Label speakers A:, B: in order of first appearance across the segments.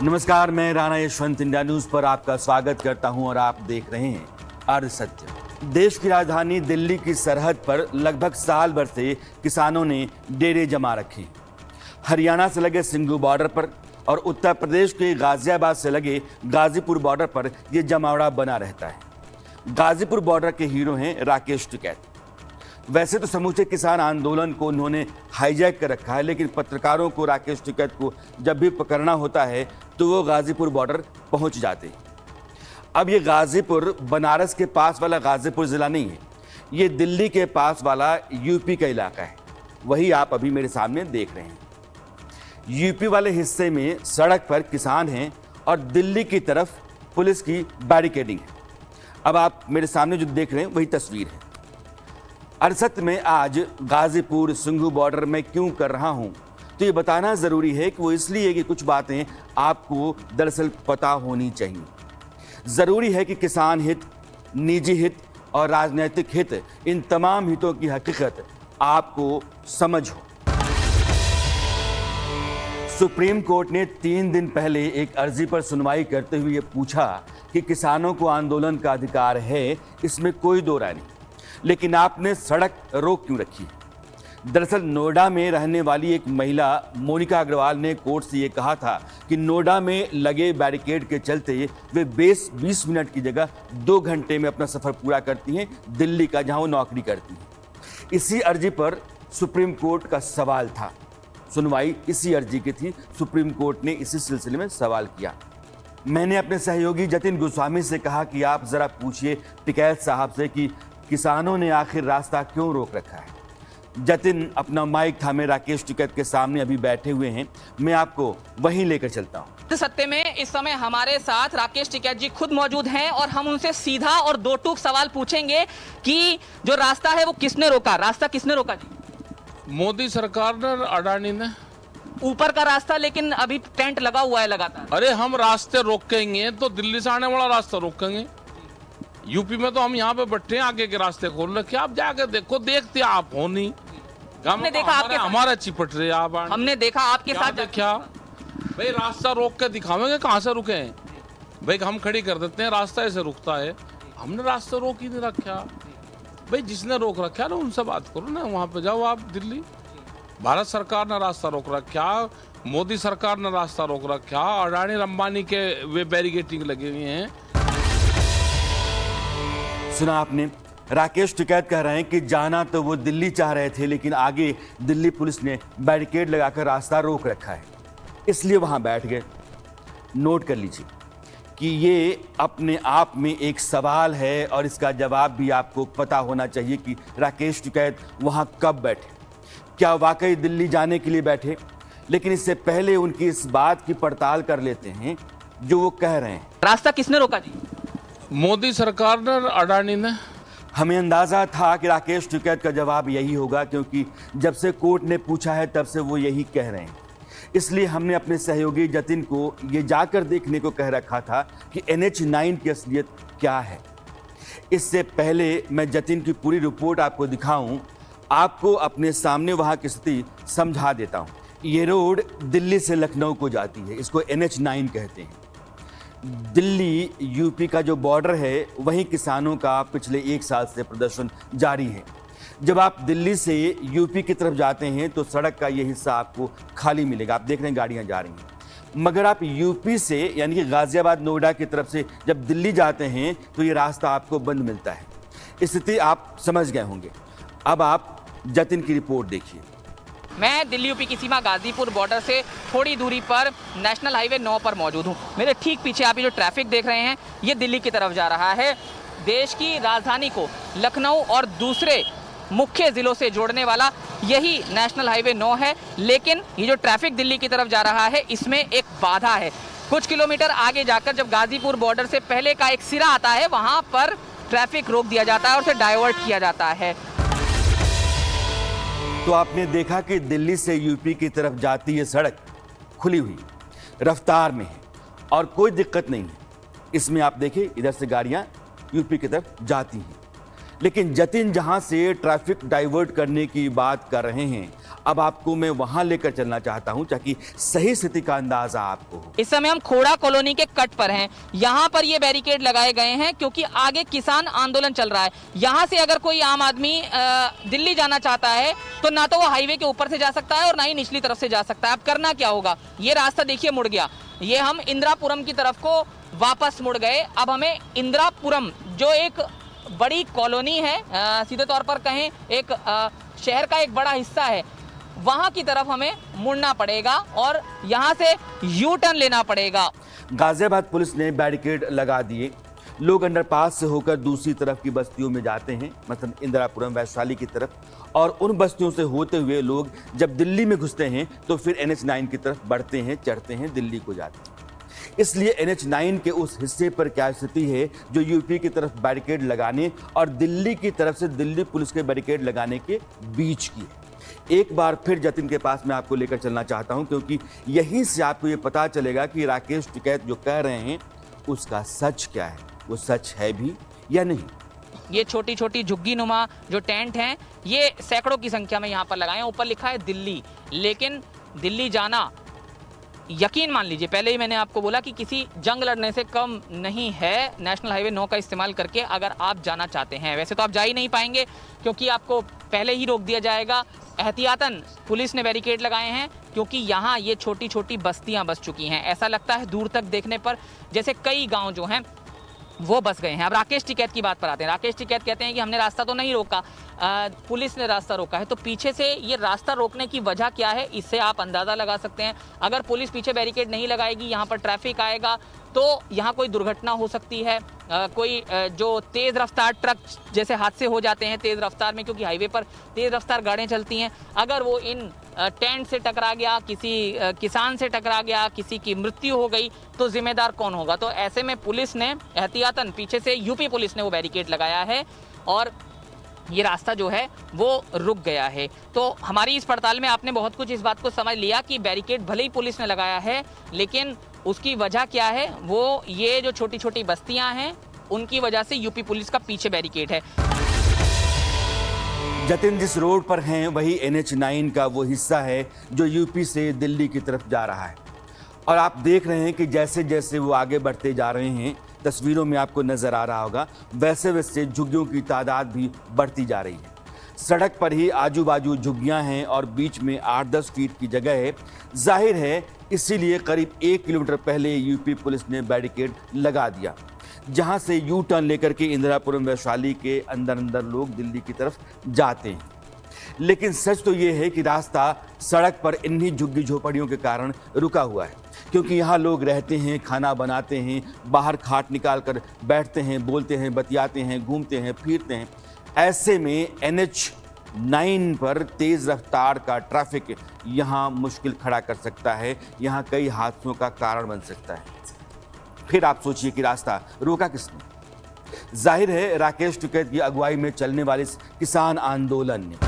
A: नमस्कार, मैं Rana Yashwant India news पर आपका स्वागत करता हूं और आप देख रहे हैं अर्ध सत्य। देश की राजधानी दिल्ली की सरहद पर लगभग साल भर से किसानों ने डेरे जमा रखे। हरियाणा से लगे सिंघू बॉर्डर पर और उत्तर प्रदेश के गाजियाबाद से लगे गाजीपुर बॉर्डर पर यह जमावड़ा बना रहता है। गाजीपुर बॉर्डर के हीरो हैं राकेश टिकैत। वैसे तो समूचे किसान आंदोलन को उन्होंने हाईजैक कर रखा है, लेकिन पत्रकारों को राकेश टिकैत को जब भी पकड़ना होता है तो वो गाजीपुर बॉर्डर पहुंच जाते हैं। अब ये गाजीपुर बनारस के पास वाला गाजीपुर जिला नहीं है, ये दिल्ली के पास वाला यूपी का इलाका है। वही आप अभी मेरे सामने देख रहे हैं। यूपी वाले हिस्से में सड़क पर किसान हैं और दिल्ली की तरफ पुलिस की बैरिकेडिंग है। अब आप मेरे सामने जो देख रहे हैं वही तस्वीर है। अरसत में आज गाजीपुर सिंघू बॉर्डर में क्यों कर रहा हूं, तो ये बताना जरूरी है कि वो इसलिए कि कुछ बातें आपको दरअसल पता होनी चाहिए। जरूरी है कि किसान हित, निजी हित और राजनीतिक हित, इन तमाम हितों की हकीकत आपको समझ हो। सुप्रीम कोर्ट ने 3 दिन पहले एक अर्जी पर सुनवाई करते हुए ये पूछा कि किसानों को आंदोलन का अधिकार है, इसमें कोई दो राय नहीं, लेकिन आपने सड़क रोक क्यों रखी है? दरअसल नोएडा में रहने वाली एक महिला मोनिका अग्रवाल ने कोर्ट से ये कहा था कि नोएडा में लगे बैरिकेड के चलते वे 20 मिनट की जगह 2 घंटे में अपना सफर पूरा करती हैं दिल्ली का, जहां वो नौकरी करती हैं। इसी अर्जी पर सुप्रीम कोर्ट का सवाल था। सुनवाई इसी अर्जी की थी। सुप्रीम कोर्ट ने इसी सिलसिले में सवाल किया। मैंने अपने सहयोगी जतिन गोस्वामी से कहा कि आप जरा पूछिए टिकैत साहब से कि किसानों ने आखिर रास्ता क्यों रोक रखा है। जतिन अपना माइक थामे राकेश टिकैत के सामने अभी बैठे हुए हैं। मैं आपको वहीं लेकर चलता हूं।
B: सत्य में इस समय हमारे साथ राकेश टिकैत जी खुद मौजूद हैं और हम उनसे सीधा और दो टूक सवाल पूछेंगे कि जो रास्ता है वो किसने रोका, रास्ता किसने रोका जी?
C: मोदी सरकार ने, अडानी ने।
B: ऊपर का रास्ता, लेकिन अभी टेंट लगा हुआ है लगातार।
C: अरे हम रास्ते रोकेंगे तो दिल्ली से आने वाला रास्ता रोकेंगे। यूपी में तो हम यहाँ पे बैठे हैं, आगे के रास्ते खोल रखे। आप जाके देखो, देखते आप हो नहीं।
B: हमने देखा आपके
C: हमारा चिपट रहे आप।
B: हमने देखा आपके साथ।
C: देखा भाई, रास्ता रोक के दिखावेंगे कहाँ से रुके हैं भाई? हम खड़ी कर देते हैं, रास्ता ऐसे रुकता है। हमने रास्ता रोक ही नहीं रखा भाई। जिसने रोक रखा ना उनसे बात करो ना, वहाँ पे जाओ आप दिल्ली। भारत सरकार ने रास्ता रोक रखा, मोदी सरकार ने रास्ता रोक रखा, अडानी अंबानी के वे बैरिकेडिंग लगे हुए हैं।
A: सुना आपने, राकेश टिकैत कह रहे हैं कि जाना तो वो दिल्ली चाह रहे थे, लेकिन आगे दिल्ली पुलिस ने बैरिकेड लगाकर रास्ता रोक रखा है, इसलिए वहां बैठ गए। नोट कर लीजिए कि ये अपने आप में एक सवाल है और इसका जवाब भी आपको पता होना चाहिए कि राकेश टिकैत वहां कब बैठे, क्या वाकई दिल्ली जाने के लिए बैठे। लेकिन इससे पहले उनकी इस बात की पड़ताल कर लेते हैं जो वो कह रहे हैं।
B: रास्ता किसने रोका जी?
C: मोदी सरकार ने, अडानी ने।
A: हमें अंदाजा था कि राकेश टिकैत का जवाब यही होगा, क्योंकि जब से कोर्ट ने पूछा है तब से वो यही कह रहे हैं। इसलिए हमने अपने सहयोगी जतिन को ये जाकर देखने को कह रखा था कि NH9 की असलियत क्या है। इससे पहले मैं जतिन की पूरी रिपोर्ट आपको दिखाऊं, आपको अपने सामने वहां की स्थिति समझा देता हूं। ये रोड दिल्ली से लखनऊ को जाती है, इसको NH9 कहते हैं। दिल्ली यूपी का जो बॉर्डर है, वहीं किसानों का पिछले 1 साल से प्रदर्शन जारी है। जब आप दिल्ली से यूपी की तरफ जाते हैं तो सड़क का ये हिस्सा आपको खाली मिलेगा। आप देख रहे हैं गाड़ियां जा रही हैं। मगर आप यूपी से यानी कि गाजियाबाद नोएडा की तरफ से जब दिल्ली जाते हैं तो ये रास्ता आपको बंद मिलता है। स्थिति आप समझ गए होंगे। अब आप जतिन की रिपोर्ट देखिए।
B: मैं दिल्ली यूपी की सीमा गाजीपुर बॉर्डर से थोड़ी दूरी पर नेशनल हाईवे 9 पर मौजूद हूँ। मेरे ठीक पीछे आप ये जो ट्रैफिक देख रहे हैं, ये दिल्ली की तरफ जा रहा है। देश की राजधानी को लखनऊ और दूसरे मुख्य जिलों से जोड़ने वाला यही नेशनल हाईवे 9 है। लेकिन ये जो ट्रैफिक दिल्ली की तरफ जा रहा है, इसमें एक बाधा है। कुछ किलोमीटर आगे जाकर जब गाजीपुर बॉर्डर से पहले का एक सिरा आता है, वहां पर ट्रैफिक रोक दिया जाता है और उसे डाइवर्ट किया जाता है।
A: तो आपने देखा कि दिल्ली से यूपी की तरफ जाती ये सड़क खुली हुई रफ्तार में है और कोई दिक्कत नहीं है इसमें। आप देखिए, इधर से गाड़ियां यूपी की तरफ जाती हैं। लेकिन जतिन जहां से ट्रैफिक डाइवर्ट करने की बात कर रहे हैं, अब आपको मैं वहां लेकर चलना चाहता हूं ताकि सही स्थिति का अंदाजा आपको हो।
B: इस समय हम खोड़ा कॉलोनी के कट पर हैं। यहाँ पर ये बैरिकेड लगाए गए हैं क्योंकि आगे किसान आंदोलन चल रहा है। यहाँ से अगर कोई आम आदमी दिल्ली जाना चाहता है तो ना तो वो हाईवे के ऊपर से जा सकता है और ना ही निचली तरफ से जा सकता है। अब करना क्या होगा, ये रास्ता देखिए मुड़ गया। ये हम इंदिरापुरम की तरफ को वापस मुड़ गए। अब हमें इंदिरापुरम जो एक बड़ी कॉलोनी है, सीधे तौर पर कहें एक शहर का एक बड़ा हिस्सा है, वहां की तरफ हमें मुड़ना पड़ेगा और यहां से यू टर्न लेना पड़ेगा।
A: गाजियाबाद पुलिस ने बैरिकेड लगा दिए। लोग अंडरपास से होकर दूसरी तरफ की बस्तियों में जाते हैं, मतलब इंदिरापुरम वैशाली की तरफ, और उन बस्तियों से होते हुए लोग जब दिल्ली में घुसते हैं तो फिर NH9 की तरफ बढ़ते हैं, चढ़ते हैं, दिल्ली को जाते हैं। इसलिए NH9 के उस हिस्से पर क्या स्थिति है जो यूपी की तरफ बैरिकेड लगाने और दिल्ली की तरफ से दिल्ली पुलिस के बैरिकेड लगाने के बीच की है। एक बार फिर जतिन के पास मैं आपको लेकर चलना चाहता हूं, क्योंकि यहीं से आपको ये पता चलेगा कि राकेश टिकैत जो कह रहे हैं उसका सच क्या है, वो सच है भी या नहीं।
B: ये छोटी छोटी झुग्गी नुमा जो टेंट हैं, ये सैकड़ों की संख्या में यहाँ पर लगाए हैं। ऊपर लिखा है दिल्ली, लेकिन दिल्ली जाना, यकीन मान लीजिए, पहले ही मैंने आपको बोला कि किसी जंग लड़ने से कम नहीं है नेशनल हाईवे 9 का इस्तेमाल करके अगर आप जाना चाहते हैं। वैसे तो आप जा ही नहीं पाएंगे क्योंकि आपको पहले ही रोक दिया जाएगा। एहतियातन पुलिस ने बैरिकेड लगाए हैं क्योंकि यहाँ ये छोटी छोटी बस्तियाँ बस चुकी हैं। ऐसा लगता है दूर तक देखने पर जैसे कई गाँव जो हैं वो बस गए हैं। अब राकेश टिकैत की बात पर आते हैं। राकेश टिकैत कहते हैं कि हमने रास्ता तो नहीं रोका, पुलिस ने रास्ता रोका है। तो पीछे से ये रास्ता रोकने की वजह क्या है, इससे आप अंदाज़ा लगा सकते हैं। अगर पुलिस पीछे बैरिकेड नहीं लगाएगी, यहाँ पर ट्रैफिक आएगा तो यहाँ कोई दुर्घटना हो सकती है। कोई जो तेज़ रफ्तार ट्रक जैसे हादसे हो जाते हैं तेज़ रफ्तार में, क्योंकि हाईवे पर तेज़ रफ्तार गाड़ियाँ चलती हैं, अगर वो इन टेंट से टकरा गया, किसी किसान से टकरा गया, किसी की मृत्यु हो गई, तो जिम्मेदार कौन होगा। तो ऐसे में पुलिस ने एहतियातन पीछे से यूपी पुलिस ने वो बैरिकेड लगाया है और ये रास्ता जो है वो रुक गया है। तो हमारी इस पड़ताल में आपने बहुत कुछ इस बात को समझ लिया कि बैरिकेड भले ही पुलिस ने लगाया है, लेकिन उसकी वजह क्या है, वो ये जो छोटी छोटी बस्तियां हैं उनकी वजह से यूपी पुलिस का पीछे बैरिकेड है।
A: जतिन जिस रोड पर हैं वही NH9 का वो हिस्सा है जो यूपी से दिल्ली की तरफ जा रहा है। और आप देख रहे हैं कि जैसे जैसे वो आगे बढ़ते जा रहे हैं, तस्वीरों में आपको नजर आ रहा होगा, वैसे वैसे झुग्गियों की तादाद भी बढ़ती जा रही है। सड़क पर ही आजू बाजू झुग्गियां हैं और बीच में 8-10 फीट की जगह है। जाहिर है इसीलिए करीब 1 किलोमीटर पहले यूपी पुलिस ने बैरिकेड लगा दिया, जहां से यू टर्न लेकर के इंदिरापुरम वैशाली के अंदर अंदर लोग दिल्ली की तरफ जाते हैं। लेकिन सच तो ये है कि रास्ता सड़क पर इन्हीं झुग्गी झोपड़ियों के कारण रुका हुआ है, क्योंकि यहाँ लोग रहते हैं, खाना बनाते हैं, बाहर खाट निकाल कर बैठते हैं, बोलते हैं, बतियाते हैं, घूमते हैं, फिरते हैं। ऐसे में NH9 पर तेज़ रफ्तार का ट्रैफिक यहाँ मुश्किल खड़ा कर सकता है, यहाँ कई हादसों का कारण बन सकता है। फिर आप सोचिए कि रास्ता रोका किसने? जाहिर है राकेश टिकैत की अगुवाई में चलने वाले किसान आंदोलन ने।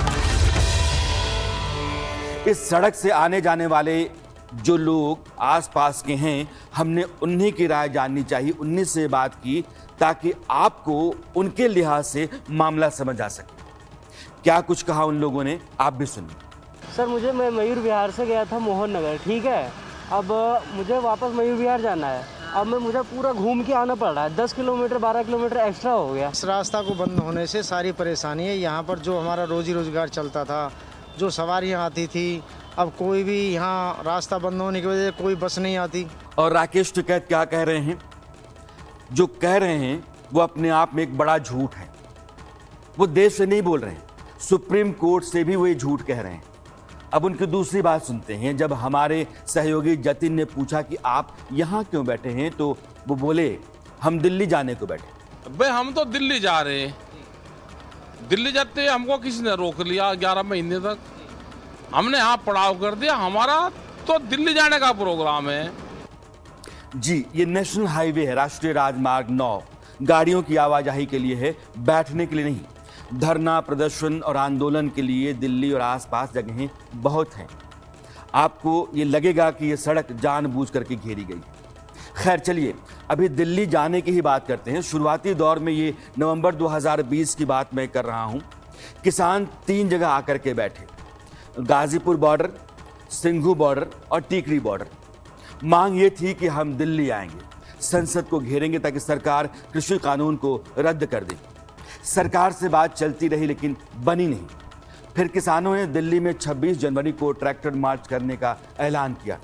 A: इस सड़क से आने जाने वाले जो लोग आसपास के हैं, हमने उन्हीं की राय जाननी चाहिए, उन्हीं से बात की ताकि आपको उनके लिहाज से मामला समझ आ सके। क्या कुछ कहा उन लोगों ने, आप भी सुनिए।
D: सर मैं मयूर विहार से गया था मोहन नगर, ठीक है। अब मुझे वापस मयूर विहार जाना है। अब मुझे पूरा घूम के आना पड़ रहा है, 10 किलोमीटर 12 किलोमीटर एक्स्ट्रा हो गया।
E: इस रास्ता को बंद होने से सारी परेशानी है। यहाँ पर जो हमारा रोजी रोजगार चलता था, जो सवारियाँ आती थी, अब कोई भी यहाँ रास्ता बंद होने की वजह से कोई बस नहीं आती।
A: और राकेश टिकैत क्या कह रहे हैं? जो कह रहे हैं वो अपने आप में एक बड़ा झूठ है। वो देश से नहीं बोल रहे हैं, सुप्रीम कोर्ट से भी वो ये झूठ कह रहे हैं। अब उनकी दूसरी बात सुनते हैं। जब हमारे सहयोगी जतिन ने पूछा कि आप यहाँ क्यों बैठे हैं, तो वो बोले हम दिल्ली जाने को बैठे।
C: भाई हम तो दिल्ली जा रहे हैं, दिल्ली जाते हमको किसी ने रोक लिया 11 महीने तक, हमने यहाँ पड़ाव कर दिया। हमारा तो दिल्ली जाने का प्रोग्राम है।
A: जी, ये नेशनल हाईवे है, राष्ट्रीय राजमार्ग 9 गाड़ियों की आवाजाही के लिए है, बैठने के लिए नहीं। धरना प्रदर्शन और आंदोलन के लिए दिल्ली और आसपास जगहें बहुत हैं। आपको ये लगेगा कि ये सड़क जानबूझ करके घेरी गई। खैर चलिए अभी दिल्ली जाने की ही बात करते हैं। शुरुआती दौर में, ये नवंबर 2020 की बात मैं कर रहा हूं, किसान 3 जगह आकर के बैठे, गाजीपुर बॉर्डर, सिंघू बॉर्डर और टीकरी बॉर्डर। मांग ये थी कि हम दिल्ली आएंगे, संसद को घेरेंगे ताकि सरकार कृषि कानून को रद्द कर दे। सरकार से बात चलती रही लेकिन बनी नहीं। फिर किसानों ने दिल्ली में 26 जनवरी को ट्रैक्टर मार्च करने का ऐलान किया।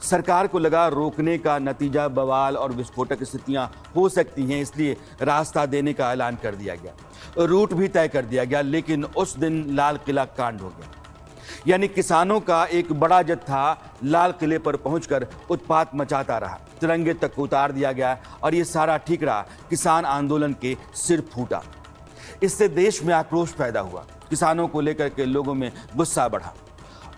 A: सरकार को लगा रोकने का नतीजा बवाल और विस्फोटक स्थितियां हो सकती हैं, इसलिए रास्ता देने का ऐलान कर दिया गया, रूट भी तय कर दिया गया। लेकिन उस दिन लाल किला कांड हो गया, यानी किसानों का एक बड़ा जत्था लाल किले पर पहुंचकर उत्पात मचाता रहा। तिरंगे तक उतार दिया गया और ये सारा ठीक रहा। किसान आंदोलन के सिर फूटा। इससे देश में आक्रोश पैदा हुआ। किसानों को लेकर के लोगों में गुस्सा बढ़ा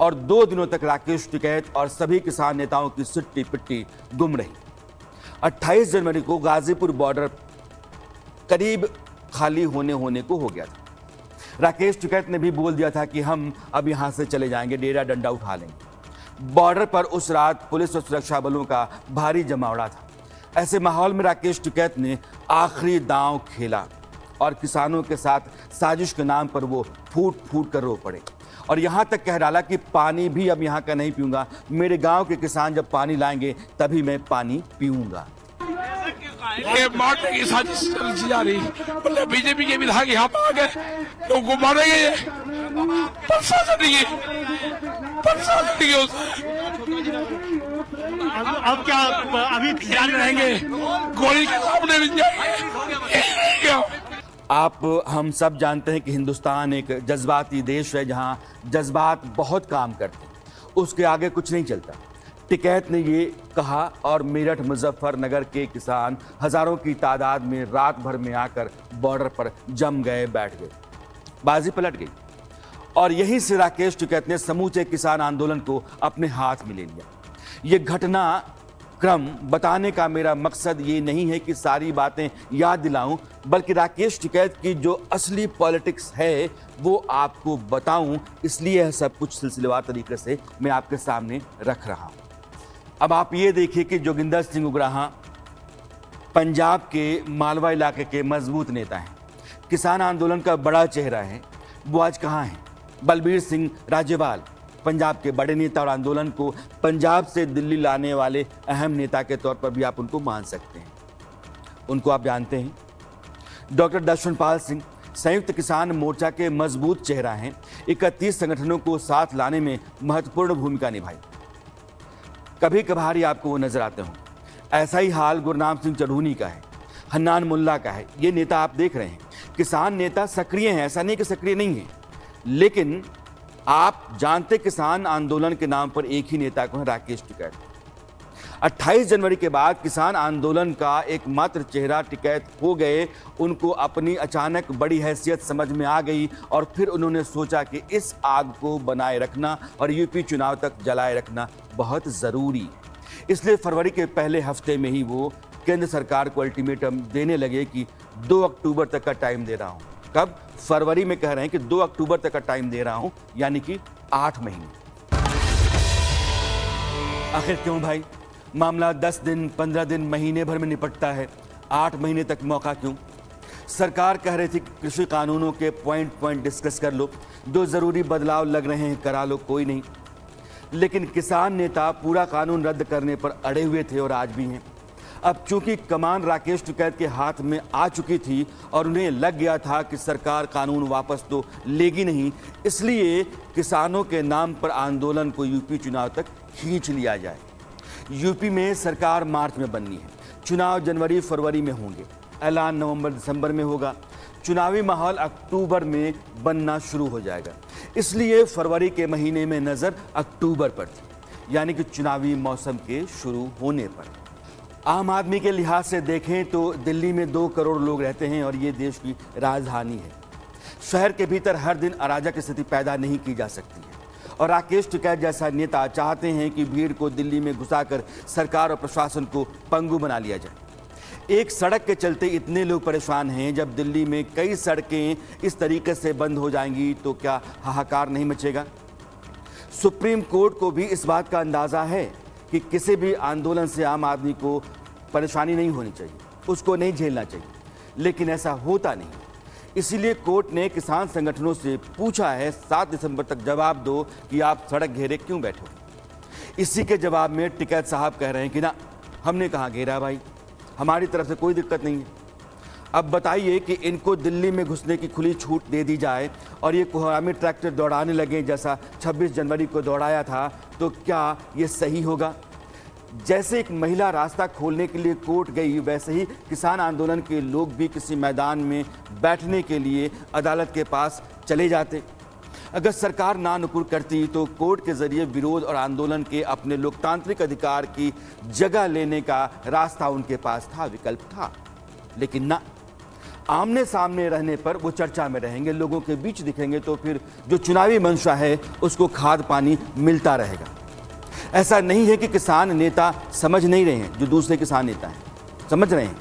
A: और 2 दिनों तक राकेश टिकैत और सभी किसान नेताओं की सिट्टी पिट्टी गुम रही। 28 जनवरी को गाजीपुर बॉर्डर करीब खाली होने को हो गया था। राकेश टिकैत ने भी बोल दिया था कि हम अब यहां से चले जाएंगे, डेरा डंडा उठा लेंगे। बॉर्डर पर उस रात पुलिस और सुरक्षा बलों का भारी जमावड़ा था। ऐसे माहौल में राकेश टिकैत ने आखिरी दांव खेला और किसानों के साथ साजिश के नाम पर वो फूट फूट कर रो पड़े और यहां तक कह डाला कि पानी भी अब यहां का नहीं पीऊंगा, मेरे गांव के किसान जब पानी लाएंगे तभी मैं पानी पीऊंगा।
C: ये मारने की साजिश चली जा रही, मतलब बीजेपी के विधायक यहाँ पर आ गए, लोगों को मारेंगे, ये
F: अब क्या, अभी ध्यान
C: रहेंगे, गोली के सामने भी जाएंगे।
A: आप हम सब जानते हैं कि हिंदुस्तान एक जज्बाती देश है, जहां जज्बात बहुत काम करते हैं, उसके आगे कुछ नहीं चलता। टिकैत ने ये कहा और मेरठ मुजफ्फरनगर के किसान हजारों की तादाद में रात भर में आकर बॉर्डर पर जम गए, बैठ गए, बाजी पलट गई और यहीं से राकेश टिकैत ने समूचे किसान आंदोलन को अपने हाथ में ले लिया। ये घटना क्रम बताने का मेरा मकसद ये नहीं है कि सारी बातें याद दिलाऊं, बल्कि राकेश टिकैत की जो असली पॉलिटिक्स है वो आपको बताऊं, इसलिए यह सब कुछ सिलसिलेवार तरीके से मैं आपके सामने रख रहा हूं। अब आप ये देखिए कि जोगिंदर सिंह उग्राहा पंजाब के मालवा इलाके के मजबूत नेता हैं, किसान आंदोलन का बड़ा चेहरा है, वो आज कहाँ हैं? बलबीर सिंह राजेवाल पंजाब के बड़े नेता और आंदोलन को पंजाब से दिल्ली लाने वाले अहम नेता के तौर पर भी आप उनको मान सकते हैं। उनको आप जानते हैं, डॉक्टर दर्शनपाल सिंह संयुक्त किसान मोर्चा के मजबूत चेहरा हैं, 31 संगठनों को साथ लाने में महत्वपूर्ण भूमिका निभाई। कभी कभार ही आपको वो नजर आते हों। ऐसा ही हाल गुरनाम सिंह चढ़ूनी का है, हन्नान मुल्ला का है। ये नेता आप देख रहे हैं, किसान नेता सक्रिय हैं, ऐसा नहीं कि सक्रिय नहीं है, लेकिन आप जानते किसान आंदोलन के नाम पर एक ही नेता को है, राकेश टिकैत। 28 जनवरी के बाद किसान आंदोलन का एकमात्र चेहरा टिकैत हो गए। उनको अपनी अचानक बड़ी हैसियत समझ में आ गई और फिर उन्होंने सोचा कि इस आग को बनाए रखना और यूपी चुनाव तक जलाए रखना बहुत ज़रूरी है। इसलिए फरवरी के पहले हफ्ते में ही वो केंद्र सरकार को अल्टीमेटम देने लगे कि 2 अक्टूबर तक का टाइम दे रहा हूँ। कब? फरवरी में कह रहे हैं कि 2 अक्टूबर तक का टाइम दे रहा हूँ, यानी कि 8 महीने। आखिर क्यों भाई? मामला 10 दिन, 15 दिन, महीने भर में निपटता है, 8 महीने तक मौका क्यों? सरकार कह रही थी कि कृषि कानूनों के पॉइंट डिस्कस कर लो, जो ज़रूरी बदलाव लग रहे हैं करा लो, कोई नहीं। लेकिन किसान नेता पूरा कानून रद्द करने पर अड़े हुए थे और आज भी हैं। अब चूंकि कमान राकेश टिकैत के हाथ में आ चुकी थी और उन्हें लग गया था कि सरकार कानून वापस तो लेगी नहीं, इसलिए किसानों के नाम पर आंदोलन को यूपी चुनाव तक खींच लिया जाए। यूपी में सरकार मार्च में बननी है, चुनाव जनवरी फरवरी में होंगे, ऐलान नवंबर दिसंबर में होगा, चुनावी माहौल अक्टूबर में बनना शुरू हो जाएगा। इसलिए फरवरी के महीने में नज़र अक्टूबर पर थी, यानी कि चुनावी मौसम के शुरू होने पर। आम आदमी के लिहाज से देखें तो दिल्ली में 2 करोड़ लोग रहते हैं और ये देश की राजधानी है। शहर के भीतर हर दिन अराजक स्थिति पैदा नहीं की जा सकती है और राकेश टिकैत जैसा नेता चाहते हैं कि भीड़ को दिल्ली में घुसाकर सरकार और प्रशासन को पंगु बना लिया जाए। एक सड़क के चलते इतने लोग परेशान हैं, जब दिल्ली में कई सड़कें इस तरीके से बंद हो जाएंगी तो क्या हाहाकार नहीं मचेगा? सुप्रीम कोर्ट को भी इस बात का अंदाज़ा है कि किसी भी आंदोलन से आम आदमी को परेशानी नहीं होनी चाहिए, उसको नहीं झेलना चाहिए, लेकिन ऐसा होता नहीं। इसीलिए कोर्ट ने किसान संगठनों से पूछा है 7 दिसंबर तक जवाब दो कि आप सड़क घेरे क्यों बैठे हो। इसी के जवाब में टिकैत साहब कह रहे हैं कि ना, हमने कहाँ घेरा भाई, हमारी तरफ से कोई दिक्कत नहीं है। अब बताइए कि इनको दिल्ली में घुसने की खुली छूट दे दी जाए और ये कोहरामी ट्रैक्टर दौड़ाने लगे जैसा 26 जनवरी को दौड़ाया था, तो क्या ये सही होगा? जैसे एक महिला रास्ता खोलने के लिए कोर्ट गई, वैसे ही किसान आंदोलन के लोग भी किसी मैदान में बैठने के लिए अदालत के पास चले जाते। अगर सरकार ना नुकुर करती तो कोर्ट के जरिए विरोध और आंदोलन के अपने लोकतांत्रिक अधिकार की जगह लेने का रास्ता उनके पास था, विकल्प था। लेकिन ना, आमने सामने रहने पर वो चर्चा में रहेंगे, लोगों के बीच दिखेंगे, तो फिर जो चुनावी मंशा है उसको खाद पानी मिलता रहेगा। ऐसा नहीं है कि किसान नेता समझ नहीं रहे हैं, जो दूसरे किसान नेता हैं समझ रहे हैं,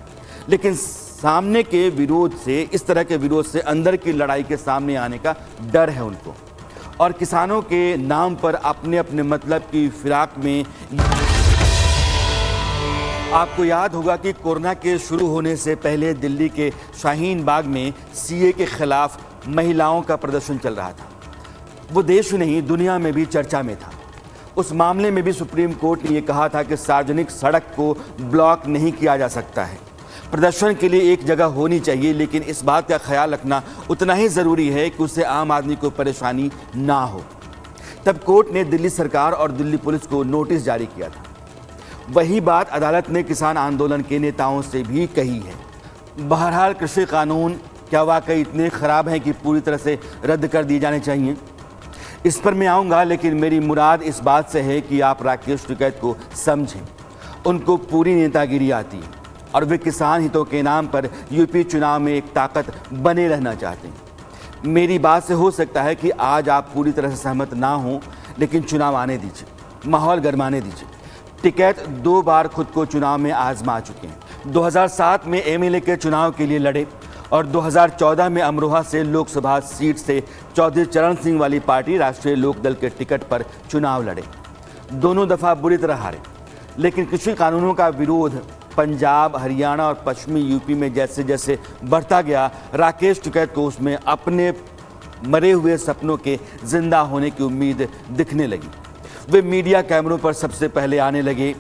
A: लेकिन सामने के विरोध से, इस तरह के विरोध से, अंदर की लड़ाई के सामने आने का डर है उनको। और किसानों के नाम पर अपने अपने मतलब की फिराक में, आपको याद होगा कि कोरोना के शुरू होने से पहले दिल्ली के शाहीन बाग में सीए के खिलाफ महिलाओं का प्रदर्शन चल रहा था। वो देश नहीं, दुनिया में भी चर्चा में था। उस मामले में भी सुप्रीम कोर्ट ने यह कहा था कि सार्वजनिक सड़क को ब्लॉक नहीं किया जा सकता है, प्रदर्शन के लिए एक जगह होनी चाहिए, लेकिन इस बात का ख्याल रखना उतना ही ज़रूरी है कि उससे आम आदमी को परेशानी ना हो। तब कोर्ट ने दिल्ली सरकार और दिल्ली पुलिस को नोटिस जारी किया था। वही बात अदालत ने किसान आंदोलन के नेताओं से भी कही है। बहरहाल कृषि कानून क्या वाकई इतने ख़राब हैं कि पूरी तरह से रद्द कर दिए जाने चाहिए? इस पर मैं आऊँगा, लेकिन मेरी मुराद इस बात से है कि आप राकेश टिकैत को समझें। उनको पूरी नेतागिरी आती है और वे किसान हितों के नाम पर यूपी चुनाव में एक ताकत बने रहना चाहते हैं। मेरी बात से हो सकता है कि आज आप पूरी तरह से सहमत ना हों, लेकिन चुनाव आने दीजिए, माहौल गरमाने दीजिए। टिकैत 2 बार खुद को चुनाव में आजमा चुके हैं। 2007 में एमएलए के चुनाव के लिए लड़े और 2014 में अमरोहा से लोकसभा सीट से चौधरी चरण सिंह वाली पार्टी राष्ट्रीय लोकदल के टिकट पर चुनाव लड़े। दोनों दफ़ा बुरी तरह हारे, लेकिन कृषि कानूनों का विरोध पंजाब, हरियाणा और पश्चिमी यूपी में जैसे जैसे बढ़ता गया, राकेश टिकैत को उसमें अपने मरे हुए सपनों के जिंदा होने की उम्मीद दिखने लगी। वे मीडिया कैमरों पर सबसे पहले आने लगे,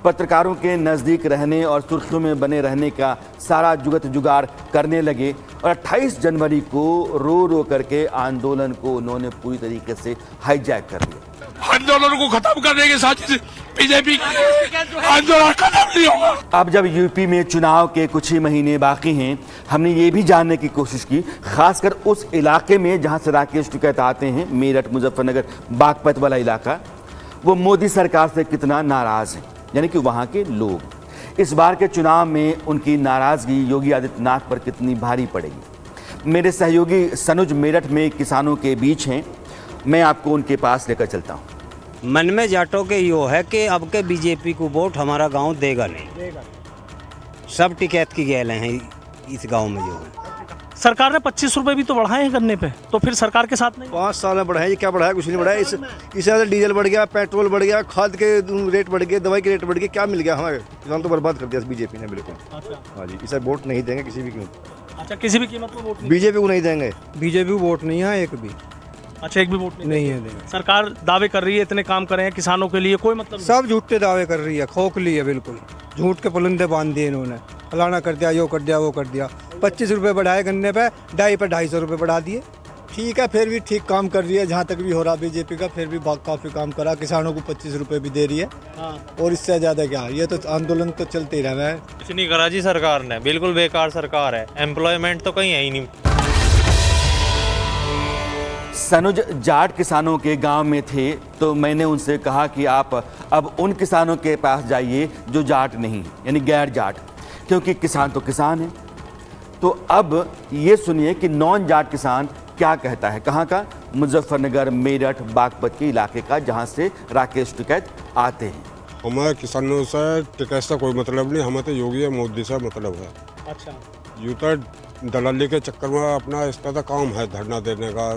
A: पत्रकारों के नज़दीक रहने और सुर्खियों में बने रहने का सारा जुगत जुगाड़ करने लगे और 28 जनवरी को रो रो करके आंदोलन को उन्होंने पूरी तरीके से हाईजैक कर लिया।
C: आंदोलन को खत्म करने की साजिश बीजेपी की, आंदोलन खत्म नहीं होगा।
A: अब जब यूपी में चुनाव के कुछ ही महीने बाकी हैं, हमने ये भी जानने की कोशिश की, खासकर उस इलाके में जहां से राकेश टिकैत आते हैं, मेरठ, मुजफ्फरनगर, बागपत वाला इलाका, वो मोदी सरकार से कितना नाराज है, यानी कि वहां के लोग। इस बार के चुनाव में उनकी नाराजगी योगी आदित्यनाथ पर कितनी भारी पड़ेगी। मेरे सहयोगी सनुज मेरठ में किसानों के बीच हैं, मैं आपको उनके पास लेकर चलता हूँ।
G: मन में जाटों के यो है कि अब के बीजेपी को वोट हमारा गांव देगा नहीं, सब टिकैत की गैलें हैं इस गांव में। जो है
F: सरकार ने 25 रुपए भी तो बढ़ाए हैं गन्ने पे, तो फिर सरकार के साथ नहीं।
H: 5 साल में बढ़ाए, ये क्या बढ़ाया? कुछ नहीं बढ़ाया। इससे डीजल बढ़ गया, पेट्रोल बढ़ गया, खाद के रेट बढ़ गए, दवाई के रेट बढ़ गए, क्या मिल गया? हमारे किसान तो बर्बाद कर दिया बीजेपी ने बिल्कुल। हाँ जी, इसे वोट नहीं देंगे किसी भी कीमत।
F: अच्छा, किसी भी कीमत में वोट
H: बीजेपी को नहीं देंगे।
E: बीजेपी को वोट नहीं है एक भी।
F: अच्छा, एक भी वोट नहीं है। सरकार दावे कर रही है इतने काम कर रहे हैं किसानों के लिए, कोई मतलब
E: सब झूठे दावे कर रही है, खोखली है बिल्कुल। झूठ के पुलंदे बांध दिए इन्होंने, फलाना कर दिया, यो कर दिया, वो कर दिया। 25 रुपये बढ़ाए गन्ने पे, डाई पे 250 रुपये बढ़ा दिए। ठीक है, फिर भी ठीक काम कर रही है जहाँ तक भी हो रहा बीजेपी का, फिर भी काफ़ी काम करा। किसानों को 25 रुपये भी दे रही है। हाँ। और इससे ज़्यादा क्या, ये तो आंदोलन तो चलते ही रहना है।
I: कुछ नहीं करा जी सरकार ने, बिल्कुल बेकार सरकार है। एम्प्लॉयमेंट तो कहीं है ही नहीं।
A: सनुज जाट किसानों के गांव में थे, तो मैंने उनसे कहा कि आप अब उन किसानों के पास जाइए जो जाट नहीं, यानी गैर जाट, क्योंकि किसान तो किसान है। तो अब ये सुनिए कि नॉन जाट किसान क्या कहता है। कहाँ का? मुजफ्फरनगर, मेरठ, बागपत के इलाके का, जहाँ से राकेश टिकैत आते हैं।
J: हमारे किसानों से टिकैत से कोई मतलब नहीं, हमें तो योगी मोदी से मतलब है।
F: अच्छा,
J: यूँ तो दलाली के चक्कर में अपना इसका तो काम है धरना देने का,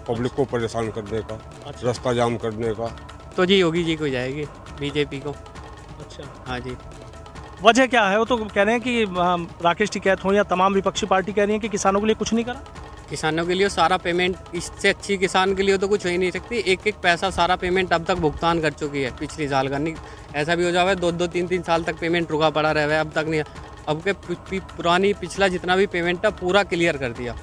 J: पब्लिक को परेशान करने का। अच्छा। रास्ता जाम करने का।
I: तो जी योगी जी को जाएगी बीजेपी को।
F: अच्छा,
I: हाँ जी।
F: वजह क्या है? वो तो कह रहे हैं कि राकेश टिकैत हो या तमाम विपक्षी पार्टी कह रही है कि किसानों के लिए कुछ नहीं करा।
K: किसानों के लिए सारा पेमेंट, इससे अच्छी किसान के लिए तो कुछ हो ही नहीं सकती। एक एक पैसा सारा पेमेंट अब तक भुगतान कर चुकी है पिछली साल का। नहीं ऐसा भी हो जाए 2-2, 3-3 साल तक पेमेंट रुका पड़ा रहे, अब तक नहीं। अब के पुरानी पिछला जितना भी पेमेंट है पूरा क्लियर कर दिया।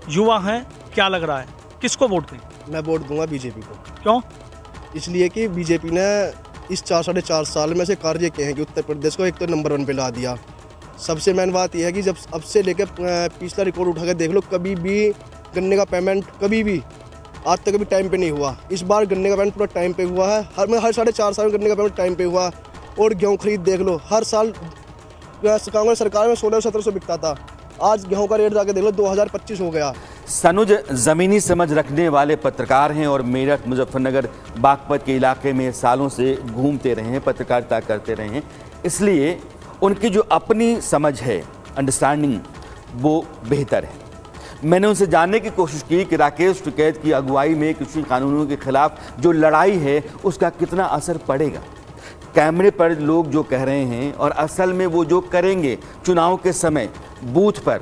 F: युवा हैं, क्या लग रहा है किसको वोट दें?
L: मैं वोट दूंगा बीजेपी को।
F: क्यों?
L: इसलिए कि बीजेपी ने इस 4-4.5 साल में से कार्य किए हैं कि उत्तर प्रदेश को एक तो नंबर 1 पे ला दिया। सबसे मेन बात यह है कि जब अब से लेकर पिछला रिकॉर्ड उठा कर देख लो, कभी भी गन्ने का पेमेंट कभी भी आज तक कभी टाइम पे नहीं हुआ। इस बार गन्ने का पेमेंट पूरा टाइम पे हुआ है। हर 4.5 साल में गन्ने का पेमेंट टाइम पे हुआ। और गेहूँ खरीद देख लो, हर साल कांग्रेस सरकार में 1600-1700 बिकता था, आज गेहूँ का रेट जाके देख लो 2025 हो गया।
A: सनुज जमीनी समझ रखने वाले पत्रकार हैं और मेरठ, मुजफ्फरनगर, बागपत के इलाके में सालों से घूमते रहे हैं, पत्रकारिता करते रहे हैं, इसलिए उनकी जो अपनी समझ है, अंडरस्टैंडिंग, वो बेहतर है। मैंने उनसे जानने की कोशिश की कि राकेश टिकैत की अगुवाई में कृषि कानूनों के खिलाफ जो लड़ाई है उसका कितना असर पड़ेगा। कैमरे पर लोग जो कह रहे हैं और असल में वो जो करेंगे चुनाव के समय बूथ पर,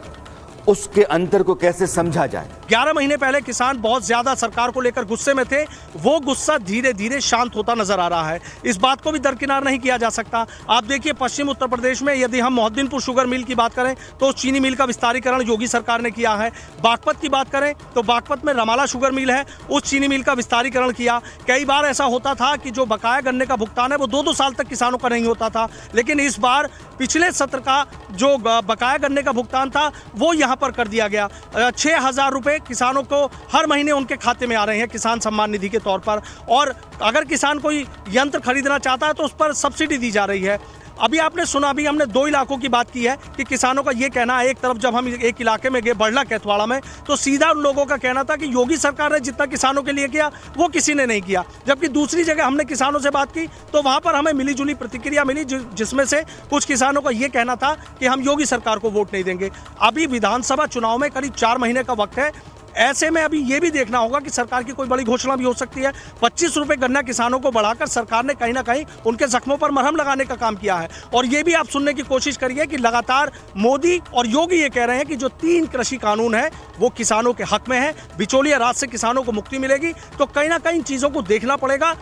A: उसके अंतर को कैसे समझा जाए।
F: 11 महीने पहले किसान बहुत ज्यादा सरकार को लेकर गुस्से में थे, वो गुस्सा धीरे धीरे शांत होता नजर आ रहा है। इस बात को भी दरकिनार नहीं किया जा सकता। आप देखिए पश्चिम उत्तर प्रदेश में यदि हम मोहद्दीनपुर शुगर मिल की बात करें तो चीनी मिल का विस्तारीकरण योगी सरकार ने किया है। बागपत की बात करें तो बागपत में रमाला शुगर मिल है, उस चीनी मिल का विस्तारीकरण किया। कई बार ऐसा होता था कि जो बकाया गन्ने का भुगतान है वो 2-2 साल तक किसानों का नहीं होता था, लेकिन इस बार पिछले सत्र का जो बकाया गन्ने का भुगतान था वो यहाँ पर कर दिया गया। 6,000 रुपये किसानों को हर महीने उनके खाते में आ रहे हैं किसान सम्मान निधि के तौर पर। और अगर किसान कोई यंत्र खरीदना चाहता है तो उस पर सब्सिडी दी जा रही है। अभी आपने सुना, अभी हमने 2 इलाकों की बात की है कि किसानों का ये कहना है, एक तरफ जब हम एक इलाके में गए बड़ला कैथवाड़ा में, तो सीधा उन लोगों का कहना था कि योगी सरकार ने जितना किसानों के लिए किया वो किसी ने नहीं किया। जबकि दूसरी जगह हमने किसानों से बात की तो वहां पर हमें मिली जुली प्रतिक्रिया मिली, जिसमें से कुछ किसानों का ये कहना था कि हम योगी सरकार को वोट नहीं देंगे। अभी विधानसभा चुनाव में करीब 4 महीने का वक्त है, ऐसे में अभी ये भी देखना होगा कि सरकार की कोई बड़ी घोषणा भी हो सकती है। 25 रुपए गन्ना किसानों को बढ़ाकर सरकार ने कहीं ना कहीं उनके जख्मों पर मरहम लगाने का काम किया है। और ये भी आप सुनने की कोशिश करिए कि लगातार मोदी और योगी ये कह रहे हैं कि जो 3 कृषि कानून है वो किसानों के हक में है, बिचौलिया राज से किसानों को मुक्ति मिलेगी। तो कहीं ना कहीं चीजों को देखना पड़ेगा।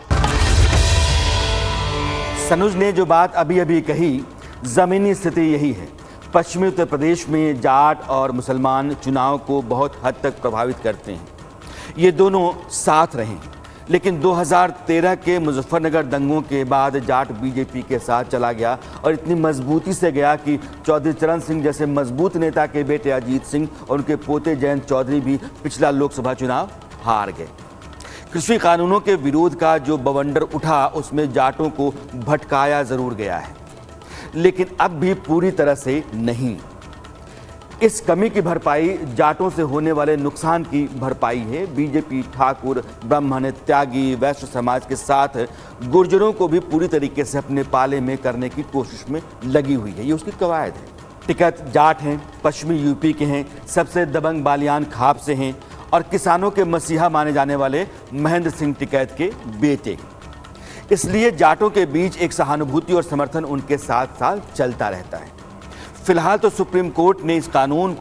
A: सनुज ने जो बात अभी अभी कही, जमीनी स्थिति यही है। पश्चिमी उत्तर प्रदेश में जाट और मुसलमान चुनाव को बहुत हद तक प्रभावित करते हैं। ये दोनों साथ रहे, लेकिन 2013 के मुजफ्फरनगर दंगों के बाद जाट बीजेपी के साथ चला गया और इतनी मजबूती से गया कि चौधरी चरण सिंह जैसे मजबूत नेता के बेटे अजीत सिंह और उनके पोते जयंत चौधरी भी पिछला लोकसभा चुनाव हार गए। कृषि कानूनों के विरोध का जो बवंडर उठा उसमें जाटों को भटकाया जरूर गया है, लेकिन अब भी पूरी तरह से नहीं। इस कमी की भरपाई जाटों से होने वाले नुकसान की भरपाई है। बीजेपी ठाकुर, ब्राह्मण, त्यागी, वैश्य समाज के साथ गुर्जरों को भी पूरी तरीके से अपने पाले में करने की कोशिश में लगी हुई है, ये उसकी कवायद है। टिकैत जाट हैं, पश्चिमी यूपी के हैं, सबसे दबंग बालियान खाप से हैं और किसानों के मसीहा माने जाने वाले महेंद्र सिंह टिकैत के बेटे। इसलिए जाटों के बीच एक सहानुभूति और समर्थन उनके साथ साथ चलता रहता है। फिलहाल तो सुप्रीम कोर्ट ने इस कानून